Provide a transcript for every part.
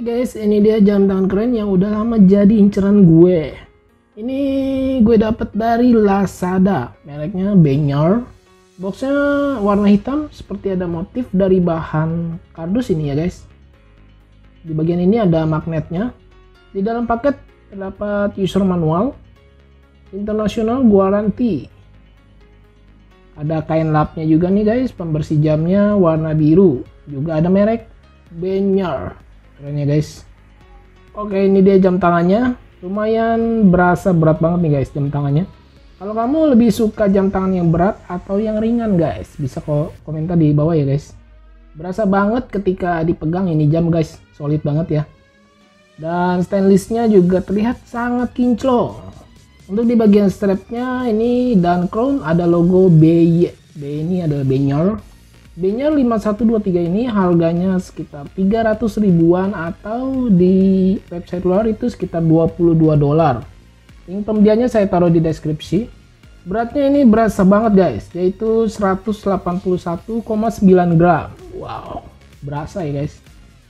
Guys, ini dia jam tangan keren yang udah lama jadi inceran gue. Ini gue dapet dari Lazada, mereknya Banyer. Boxnya warna hitam, seperti ada motif dari bahan kardus ini ya guys. Di bagian ini ada magnetnya. Di dalam paket terdapat user manual, international warranty. Ada kain lapnya juga nih guys, pembersih jamnya warna biru. Juga ada merek Banyer. Keren ya guys. Oke, ini dia jam tangannya. Lumayan berasa berat banget nih guys jam tangannya. Kalau kamu lebih suka jam tangan yang berat atau yang ringan guys, bisa komentar di bawah ya guys. Berasa banget ketika dipegang ini jam guys, solid banget ya. Dan stainlessnya juga terlihat sangat kinclong. Untuk di bagian strapnya ini dan crown ada logo BY. B ini adalah Banyer. Banyer 5123 ini harganya sekitar 300 ribuan atau di website luar itu sekitar 22 dolar. Link pembeliannya saya taruh di deskripsi. Beratnya ini berasa banget guys, yaitu 181,9 gram. Wow, berasa ya guys.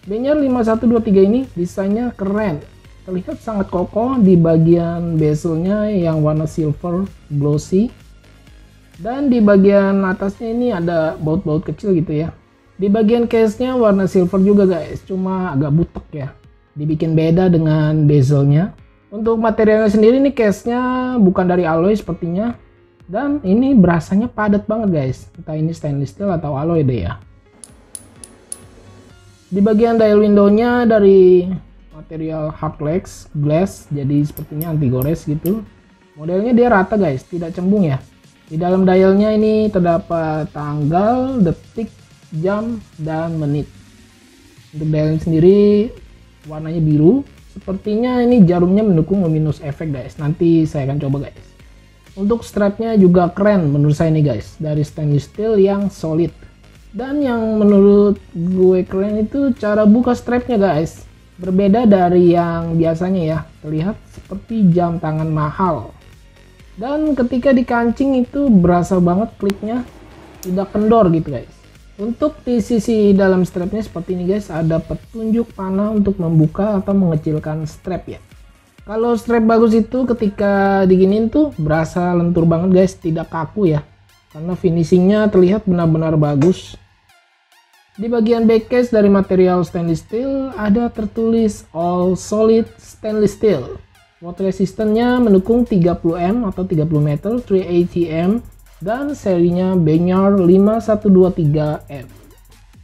Banyer 5123 ini desainnya keren. Terlihat sangat kokoh di bagian bezelnya yang warna silver glossy. Dan di bagian atasnya ini ada baut-baut kecil gitu ya. Di bagian case-nya warna silver juga guys, cuma agak butek ya. Dibikin beda dengan bezelnya. Untuk materialnya sendiri nih case-nya bukan dari alloy sepertinya. Dan ini berasanya padat banget guys. Entah ini stainless steel atau alloy deh ya. Di bagian dial window-nya dari material hardlex glass, jadi sepertinya anti gores gitu. Modelnya dia rata guys, tidak cembung ya. Di dalam dialnya ini terdapat tanggal, detik, jam, dan menit. Untuk dialnya sendiri warnanya biru. Sepertinya ini jarumnya mendukung luminous effect guys. Nanti saya akan coba guys. Untuk strapnya juga keren menurut saya nih guys. Dari stainless steel yang solid. Dan yang menurut gue keren itu cara buka strapnya guys. Berbeda dari yang biasanya ya. Terlihat seperti jam tangan mahal. Dan ketika dikancing itu berasa banget kliknya tidak kendor gitu guys. Untuk di sisi dalam strapnya seperti ini guys, ada petunjuk panah untuk membuka atau mengecilkan strap ya. Kalau strap bagus itu ketika diginin tuh berasa lentur banget guys, tidak kaku ya. Karena finishingnya terlihat benar-benar bagus. Di bagian back case dari material stainless steel ada tertulis all solid stainless steel. Water resistance-nya mendukung 30M atau 30 meter 380M dan serinya Banyer 5123M.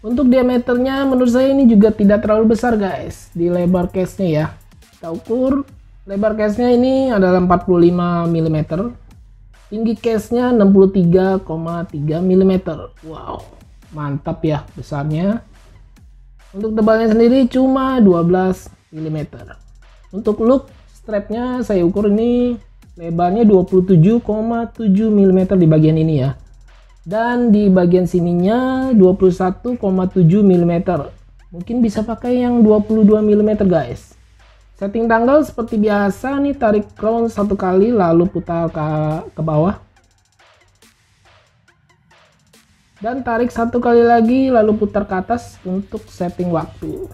Untuk diameternya menurut saya ini juga tidak terlalu besar guys di lebar case-nya ya. Kita ukur lebar case-nya ini adalah 45 mm. Tinggi case-nya 63,3 mm. Wow, mantap ya besarnya. Untuk tebalnya sendiri cuma 12 mm. Untuk look strapnya saya ukur ini lebarnya 27,7 mm di bagian ini ya. Dan di bagian sininya 21,7 mm. Mungkin bisa pakai yang 22 mm guys. Setting tanggal seperti biasa nih, tarik crown satu kali lalu putar ke bawah. Dan tarik satu kali lagi lalu putar ke atas untuk setting waktu.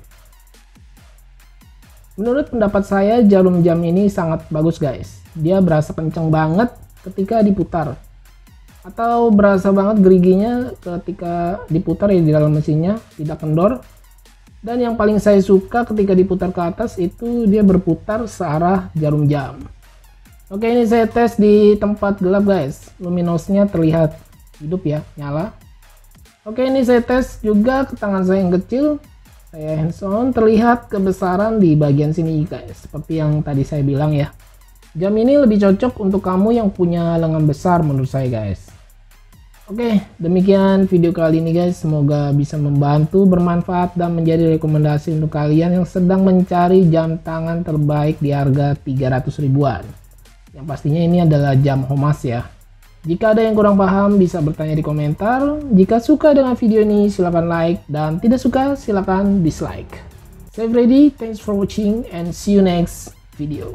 Menurut pendapat saya jarum jam ini sangat bagus guys. Dia berasa kenceng banget ketika diputar. Atau berasa banget geriginya ketika diputar ya di dalam mesinnya, tidak kendor. Dan yang paling saya suka ketika diputar ke atas itu dia berputar searah jarum jam. Oke, ini saya tes di tempat gelap guys. Luminosnya terlihat hidup ya, nyala. Oke, ini saya tes juga ke tangan saya yang kecil. Saya hands on, terlihat kebesaran di bagian sini guys, seperti yang tadi saya bilang ya. Jam ini lebih cocok untuk kamu yang punya lengan besar menurut saya guys. Oke, demikian video kali ini guys. Semoga bisa membantu, bermanfaat, dan menjadi rekomendasi untuk kalian yang sedang mencari jam tangan terbaik di harga 300 ribuan. Yang pastinya ini adalah jam Homas ya. Jika ada yang kurang paham bisa bertanya di komentar. Jika suka dengan video ini silahkan like, dan tidak suka silahkan dislike. Saya Freddy, thanks for watching and see you next video.